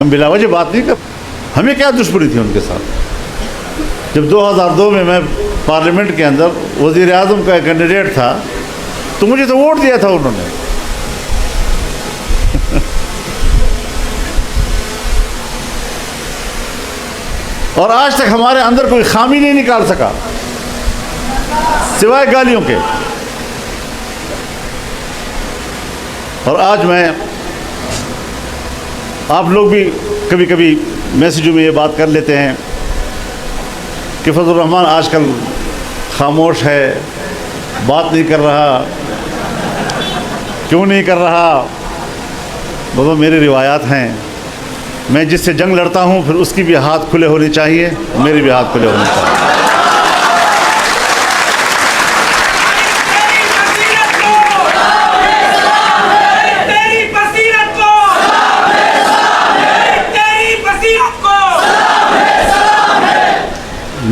بلا وجہ بات نہیں کر، ہمیں کیا دشمنی تھی ان کے ساتھ؟ جب 2002 میں پارلیمنٹ کے اندر وزیر اعظم کا کینڈیڈیٹ تھا تو مجھے تو ووٹ دیا تھا انہوں نے. اور آج تک ہمارے اندر کوئی خامی نہیں نکال سکا سوائے گالیوں کے. اور آج میں، آپ لوگ بھی کبھی کبھی میسیجوں میں یہ بات کر لیتے ہیں کہ فضل الرحمان آج کل خاموش ہے، بات نہیں کر رہا، کیوں نہیں کر رہا؟ وہ میری روایات ہیں. میں جس سے جنگ لڑتا ہوں پھر اس کی بھی ہاتھ کھلے ہونے چاہیے، میرے بھی ہاتھ کھلے ہونے چاہیے.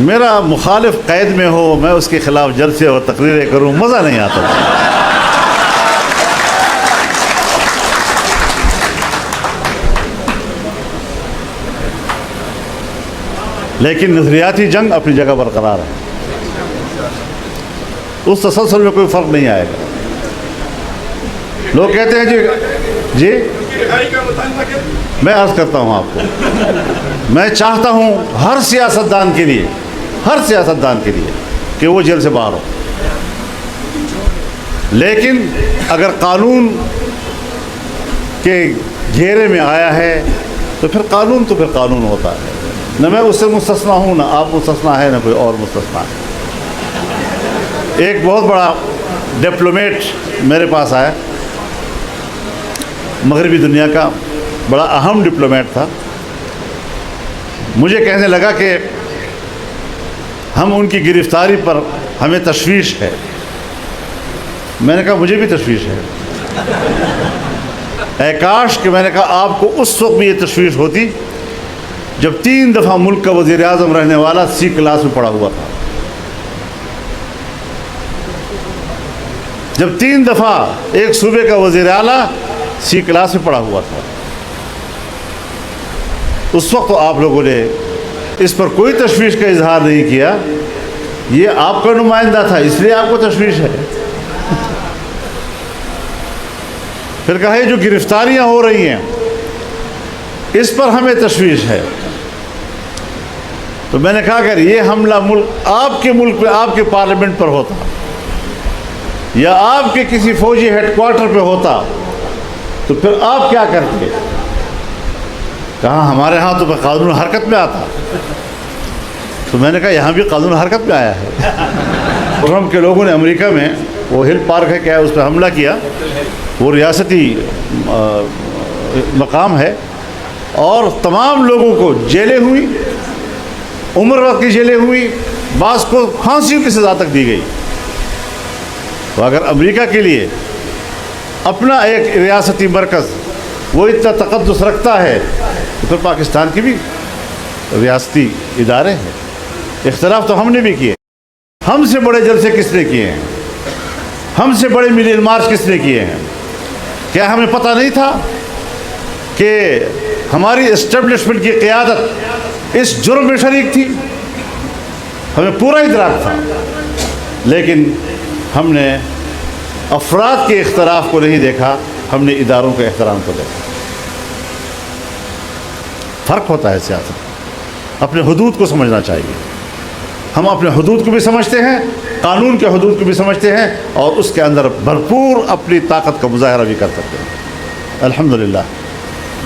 میرا مخالف قید میں ہو، میں اس کے خلاف جلسے اور تقریریں کروں، مزہ نہیں آتا. لیکن نظریاتی جنگ اپنی جگہ برقرار ہے، اس تسلسل میں کوئی فرق نہیں آئے گا. لوگ کہتے ہیں جی میں عرض کرتا ہوں آپ کو، میں چاہتا ہوں ہر سیاستدان کے لیے کہ وہ جیل سے باہر ہو. لیکن اگر قانون کے گھیرے میں آیا ہے تو پھر قانون ہوتا ہے. نہ میں اس سے مستثنا ہوں، نہ آپ مستثنا ہے، نہ کوئی اور مستثنا ہے. ایک بہت بڑا ڈپلومیٹ میرے پاس آیا، مغربی دنیا کا بڑا اہم ڈپلومیٹ تھا. مجھے کہنے لگا کہ ہم ان کی گرفتاری پر ہمیں تشویش ہے. میں نے کہا مجھے بھی تشویش ہے. اے کاش کہ میں نے کہا آپ کو اس وقت بھی یہ تشویش ہوتی جب 3 دفعہ ملک کا وزیر اعظم رہنے والا سی کلاس میں پڑھا ہوا تھا. جب 3 دفعہ ایک صوبے کا وزیر اعلیٰ سی کلاس میں پڑھا ہوا تھا، اس وقت تو آپ لوگوں نے اس پر کوئی تشویش کا اظہار نہیں کیا. یہ آپ کا نمائندہ تھا، اس لیے آپ کو تشویش ہے. پھر کہا جو گرفتاریاں ہو رہی ہیں اس پر ہمیں تشویش ہے. تو میں نے کہا کہ یہ حملہ آپ کے ملک پہ، آپ کے پارلیمنٹ پر ہوتا یا آپ کے کسی فوجی ہیڈ کوارٹر پہ ہوتا تو پھر آپ کیا کرتے؟ کہا ہمارے ہاں تو قانون حرکت میں آتا. تو میں نے کہا یہاں بھی قانون حرکت میں آیا ہے. پرم کے لوگوں نے امریکہ میں وہ ہل پارک ہے کیا، اس پہ حملہ کیا. وہ ریاستی مقام ہے اور تمام لوگوں کو جیلیں ہوئی، عمر وقت کی جیلیں ہوئی، بعض کو پھانسیوں کی سزا تک دی گئی. تو اگر امریکہ کے لیے اپنا ایک ریاستی مرکز وہ اتنا تقدس رکھتا ہے تو پھر پاکستان کی بھی ریاستی ادارے ہیں. اختلاف تو ہم نے بھی کیے. ہم سے بڑے جلسے کس نے کیے ہیں؟ ہم سے بڑے ملین مارچ کس نے کیے ہیں؟ کیا ہمیں پتہ نہیں تھا کہ ہماری اسٹیبلشمنٹ کی قیادت اس جرم میں شریک تھی؟ ہمیں پورا ادراک تھا، لیکن ہم نے افراد کے اختلاف کو نہیں دیکھا، ہم نے اداروں کے احترام کو دیکھا. فرق ہوتا ہے سیاست. اپنے حدود کو سمجھنا چاہیے. ہم اپنے حدود کو بھی سمجھتے ہیں، قانون کے حدود کو بھی سمجھتے ہیں، اور اس کے اندر بھرپور اپنی طاقت کا مظاہرہ بھی کر سکتے ہیں. الحمدللہ.